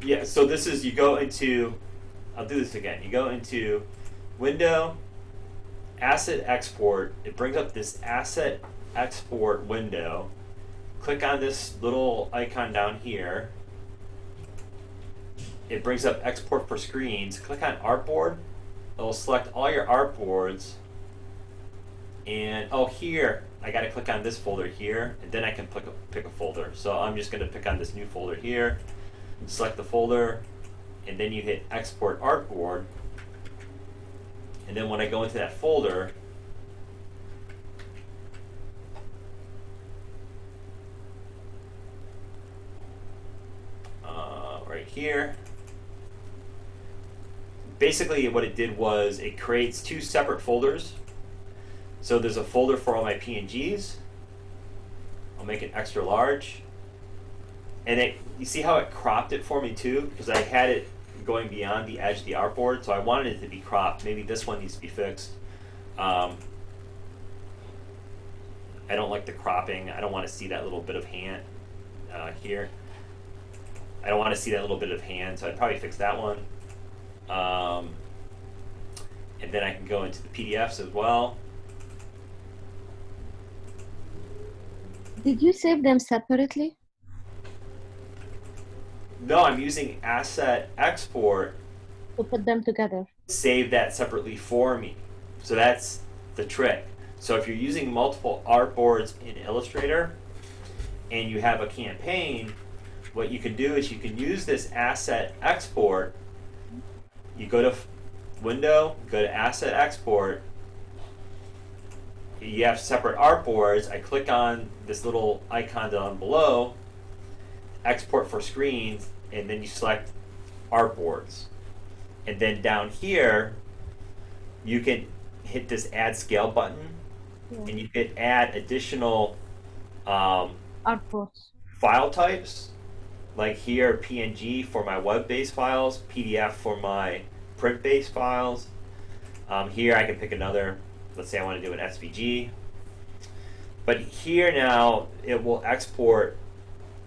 Yeah, so this is, you go into, I'll do this again. You go into Window, Asset Export. It brings up this Asset Export window. Click on this little icon down here. It brings up Export for Screens. Click on Artboard. It'll select all your artboards. And oh, here, I got to click on this folder here, and then I can pick a folder. So I'm just going to pick on this new folder here, select the folder, and then you hit Export Artboard. And then when I go into that folder, right here, basically what it did was it creates 2 separate folders. So there's a folder for all my PNGs. I'll make it extra large. And you see how it cropped it for me too? Because I had it going beyond the edge of the artboard, so I wanted it to be cropped. Maybe this one needs to be fixed. I don't like the cropping. I don't want to see that little bit of hand here. I don't want to see that little bit of hand, so I'd probably fix that one. And then I can go into the PDFs as well. Did you save them separately? No, I'm using Asset Export To put them together? save that separately for me. So that's the trick. So if you're using multiple artboards in Illustrator and you have a campaign, what you can do is you can use this asset export. You go to Window, go to Asset Export. You have separate artboards. I click on this little icon down below, Export for Screens, and then you select artboards. And then down here, you can hit this Add Scale button, and you can add additional Artboards. file types, like here PNG for my web-based files, PDF for my print-based files. Here I can pick another, let's say I want to do an SVG. But here now it will export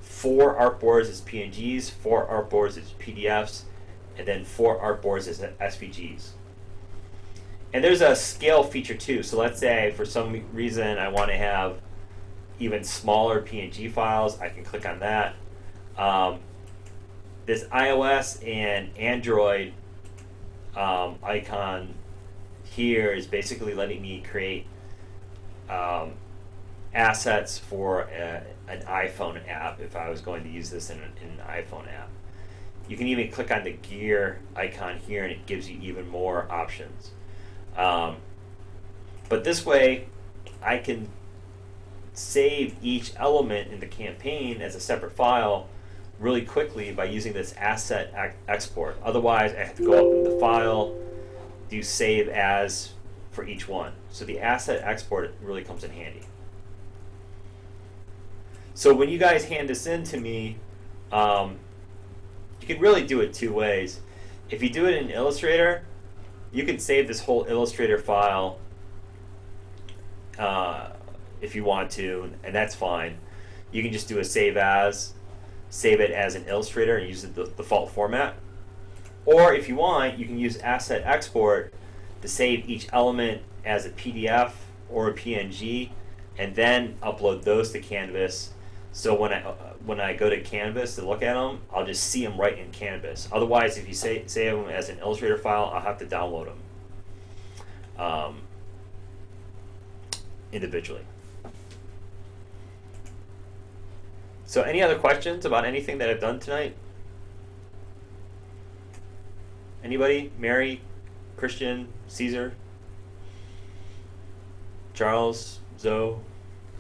4 artboards as PNGs, 4 artboards as PDFs, and then 4 artboards as SVGs. And there's a scale feature too. So let's say for some reason I want to have even smaller PNG files, I can click on that. This iOS and Android icon here is basically letting me create assets for an iPhone app if I was going to use this in an iPhone app. You can even click on the gear icon here and it gives you even more options. But this way I can save each element in the campaign as a separate file really quickly by using this asset export. Otherwise, I have to go up in the file, do save as for each one. So the asset export really comes in handy. So when you guys hand this in to me, you can really do it 2 ways. If you do it in Illustrator, you can save this whole Illustrator file if you want to, and that's fine. You can just do a save as, save it as an Illustrator and use the default format. Or if you want, you can use asset export to save each element as a PDF or a PNG and then upload those to Canvas. So when I go to Canvas to look at them, I'll just see them right in Canvas. Otherwise, if you save them as an Illustrator file, I'll have to download them individually. So any other questions about anything that I've done tonight? Anybody? Mary, Christian, Caesar, Charles, Zoe,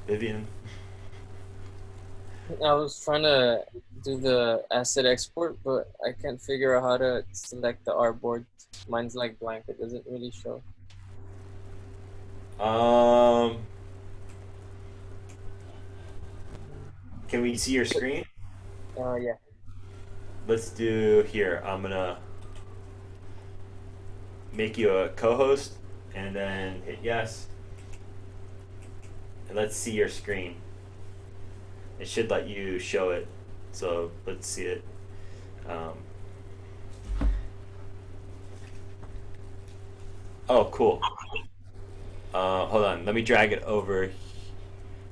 Vivian? I was trying to do the asset export, but I can't figure out how to select the artboard. Mine's like blank. It doesn't really show. Can we see your screen? Yeah. Let's do here. I'm gonna make you a co-host and then hit yes. And let's see your screen. It should let you show it. So let's see it. Oh, cool. Hold on. Let me drag it over.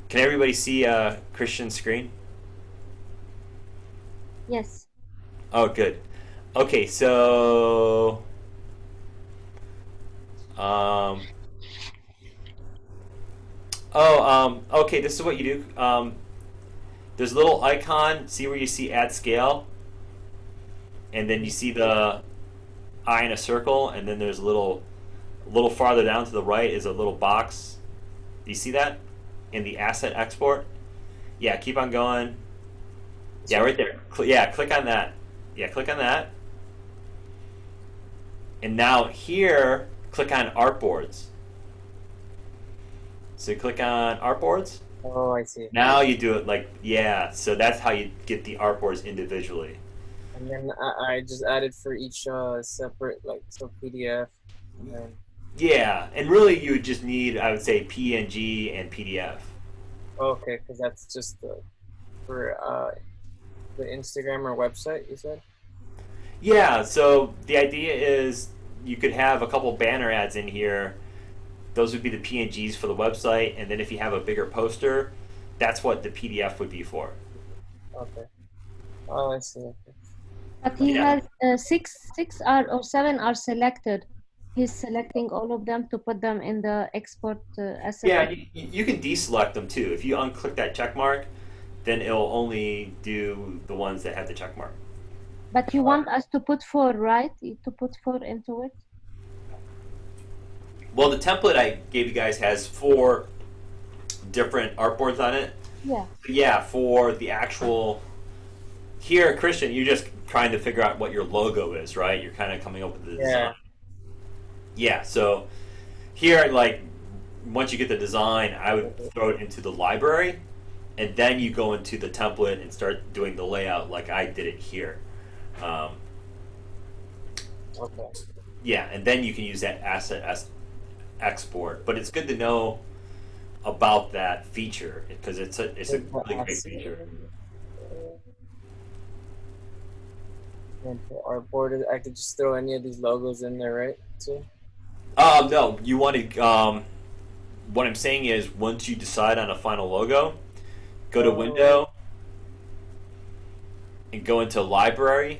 Can everybody see Christian's screen? Yes. Oh, good. Okay, so okay, this is what you do. There's a little icon, see where you see add scale, and then you see the eye in a circle, and then there's a little farther down to the right is a little box. Do you see that in the asset export? Yeah, keep on going. Yeah, right there. Yeah, click on that. Yeah, click on that. And now here, click on artboards. So you click on artboards. Oh, I see. Now you do it like, yeah, so that's how you get the artboards individually. And then I just added for each separate, like, so PDF. And then... Yeah, and really you would just need, I would say, PNG and PDF. Okay, because that's just for the Instagram or website, you said? Yeah, so the idea is you could have a couple banner ads in here. Those would be the PNGs for the website, and then if you have a bigger poster, that's what the PDF would be for. Okay. Oh, I see. Okay. But he has 6 or 7 are selected. He's selecting all of them to put them in the export asset. Yeah, you can deselect them too. If you unclick that check mark, then it'll only do the ones that have the check mark. But you want us to put 4, right? To put 4 into it? Well, the template I gave you guys has 4 different artboards on it. Yeah. Yeah, for the actual here, Christian, you're just trying to figure out what your logo is, right? You're kind of coming up with the design. Yeah, so here, like, once you get the design, I would throw it into the library, and then you go into the template and start doing the layout like I did it here. Okay. Yeah, and then you can use that asset as export. But it's good to know about that feature because it's a really great feature. And for our board, I could just throw any of these logos in there, right? Too. No, you want to. What I'm saying is, once you decide on a final logo, go to Window and go into Library.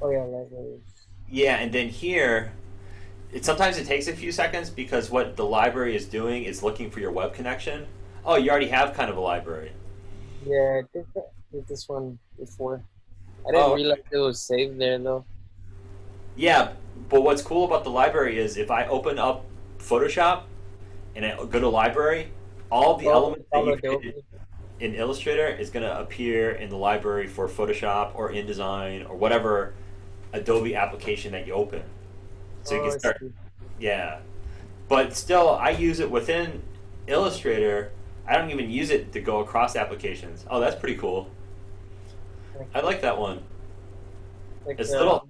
Oh yeah, libraries. Yeah, and then here, sometimes it takes a few seconds because what the library is doing is looking for your web connection. Oh, you already have kind of a library. Yeah, I did this one before. I didn't realize it was saved there though. Yeah, but what's cool about the library is if I open up Photoshop and I go to library, all the elements that you created in Illustrator is going to appear in the library for Photoshop or InDesign or whatever Adobe application that you open. So you can start, yeah. But still, I use it within Illustrator. I don't even use it to go across applications. Oh, that's pretty cool. I like that one. Like it's little.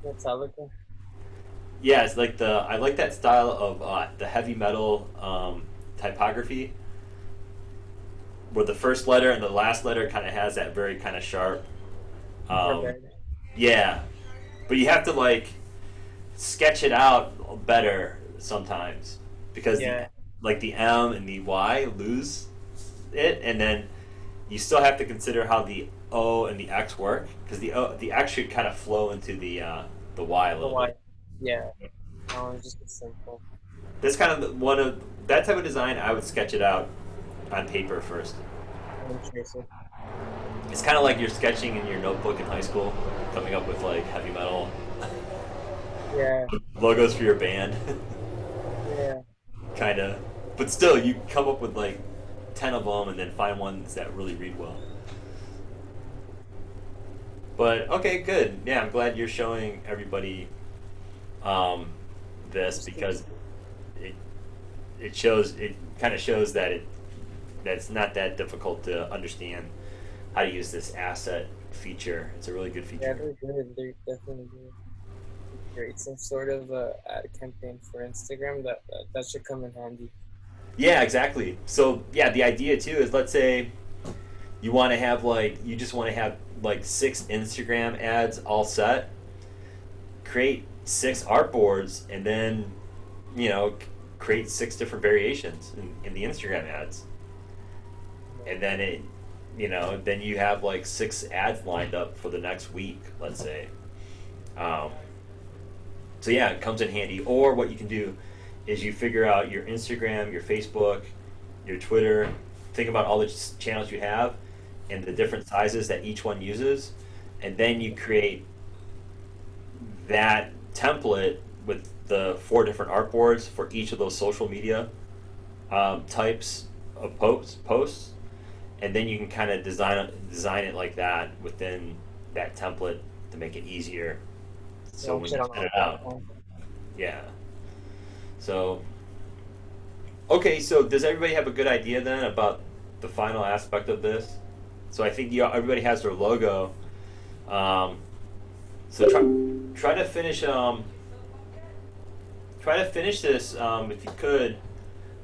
Metallica. Yeah, it's like I like that style of the heavy metal typography, where the first letter and the last letter kind of has that very kind of sharp. Yeah, but you have to like sketch it out better sometimes because like the M and the Y lose it, and then you still have to consider how the O and the X work because the X should kind of flow into the Y a little bit. Yeah. Oh, it's just simple. That's kind of one of that type of design. I would sketch it out on paper first. It's kind of like you're sketching in your notebook in high school, coming up with like heavy metal logos for your band. Yeah. Kind of, but still, you come up with like 10 of them and then find ones that really read well. But okay, good. Yeah, I'm glad you're showing everybody this because it kind of shows that it's not that difficult to understand how to use this asset feature. It's a really good feature. Yeah, they're good. They're definitely good. Create some sort of ad campaign for Instagram that should come in handy. Yeah, exactly. So yeah, the idea too is, let's say you want to have you just want to have like 6 Instagram ads all set. Create 6 artboards and then create 6 different variations in the Instagram ads, and then then you have like 6 ads lined up for the next week, let's say. So yeah, it comes in handy. Or what you can do is you figure out your Instagram, your Facebook, your Twitter, think about all the channels you have and the different sizes that each one uses, and then you create that template with the 4 different artboards for each of those social media types of posts, and then you can kind of design it like that within that template to make it easier. So when you send it out, yeah. So okay, so does everybody have a good idea then about the final aspect of this? So I think everybody has their logo. So try to finish this if you could.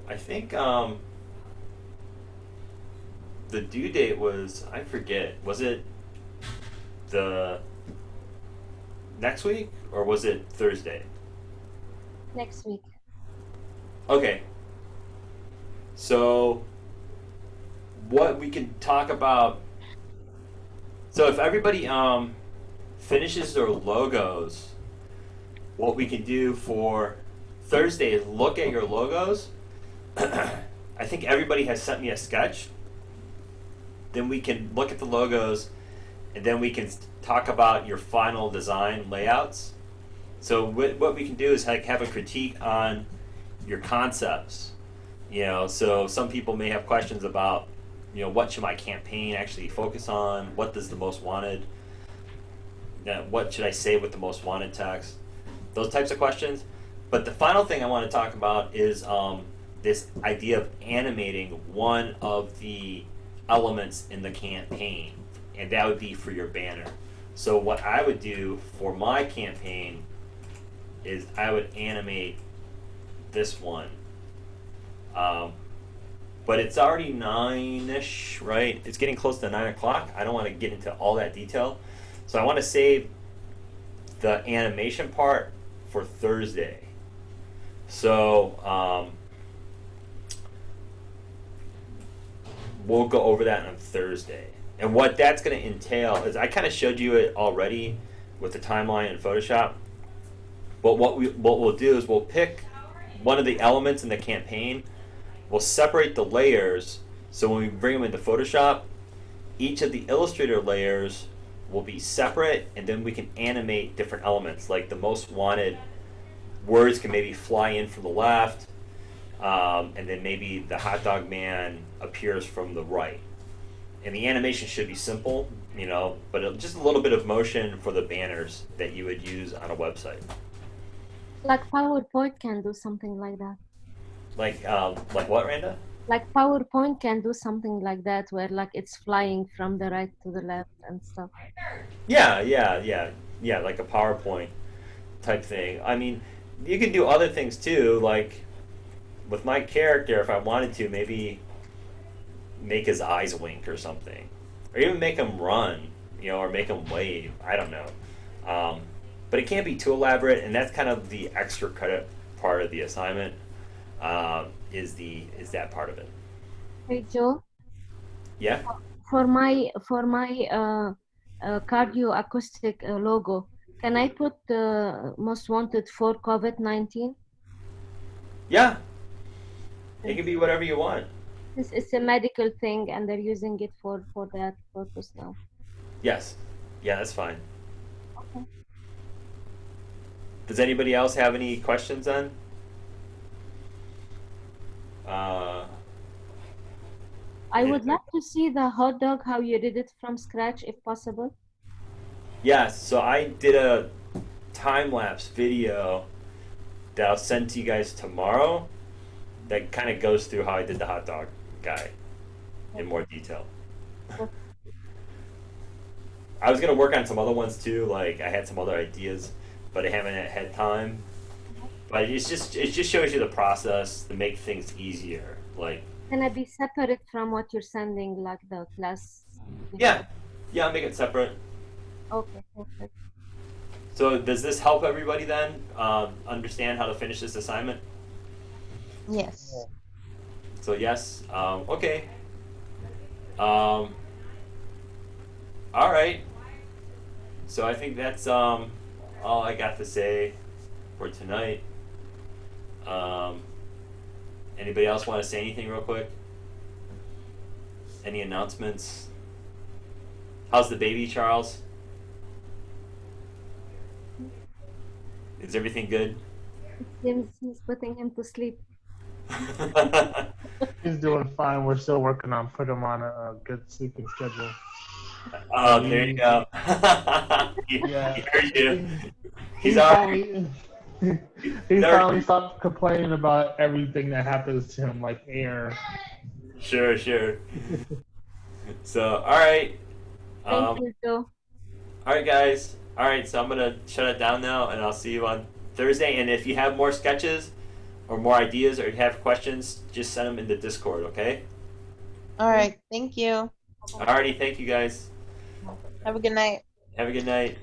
I think the due date was, I forget, was it the next week or was it Thursday? Next week. Okay. So what we can talk about, so if everybody finishes their logos, what we can do for Thursday is look at your logos. I think everybody has sent me a sketch. Then we can look at the logos, and then we can talk about your final design layouts. So what we can do is have a critique on your concepts. You know, so some people may have questions about, you know, what should my campaign actually focus on? What does the most wanted? What should I say with the most wanted text? Those types of questions. But the final thing I want to talk about is this idea of animating one of the elements in the campaign, and that would be for your banner. So what I would do for my campaign is I would animate this one. But it's already 9-ish, right? It's getting close to 9 o'clock. I don't want to get into all that detail. So I want to save the animation part for Thursday. So we'll go over that on Thursday. And what that's going to entail is, I kind of showed you it already with the timeline in Photoshop. But what we'll do is we'll pick one of the elements in the campaign. We'll separate the layers, so when we bring them into Photoshop, each of the Illustrator layers will be separate, and then we can animate different elements. Like the most wanted words can maybe fly in from the left, and then maybe the hot dog man appears from the right. And the animation should be simple, you know, but just a little bit of motion for the banners that you would use on a website. Like PowerPoint can do something like that. Like what, Randa? Like PowerPoint can do something like that, where like it's flying from the right to the left and stuff. Yeah, like a PowerPoint type thing. I mean, you can do other things too, like with my character, if I wanted to, maybe make his eyes wink or something, or even make him run, you know, or make him wave. I don't know, but it can't be too elaborate, and that's kind of the extra credit part of the assignment. Is that part of it? Hey Joe, Yeah. for my cardio acoustic logo, can I put most wanted for COVID-19? Yeah. It can be whatever you want. It's a medical thing, and they're using it for that purpose now. Yes. Yeah, that's fine. Okay. Does anybody else have any questions then? I would like to see the hot dog, how you did it from scratch, if possible. Yes, so I did a time-lapse video that I'll send to you guys tomorrow that kind of goes through how I did the hot dog guy in more detail. I was going to work on some other ones too, like I had some other ideas, but I haven't had time. But it just shows you the process to make things easier. Like, can it be separate from what you're sending, like the class? yeah, I'll make it separate. Okay, perfect. So does this help everybody then understand how to finish this assignment? Yes. So yes, okay. All right. So I think that's all I got to say for tonight. Anybody else want to say anything real quick? Any announcements? How's the baby, Charles? Is everything good? He's putting him to sleep. He's doing fine. We're still working on putting him on a good sleeping schedule. Oh, there you go. he heard you. He's already. He finally stopped complaining about everything that happens to him, like air. Sure. So, all right. Thank you, Joe. All right, guys. All right, so I'm gonna shut it down now, and I'll see you on Thursday. And if you have more sketches or more ideas, or you have questions, just send them in the Discord, okay? All right. Thank you. Alrighty, thank you guys. Have a good night. Have a good night.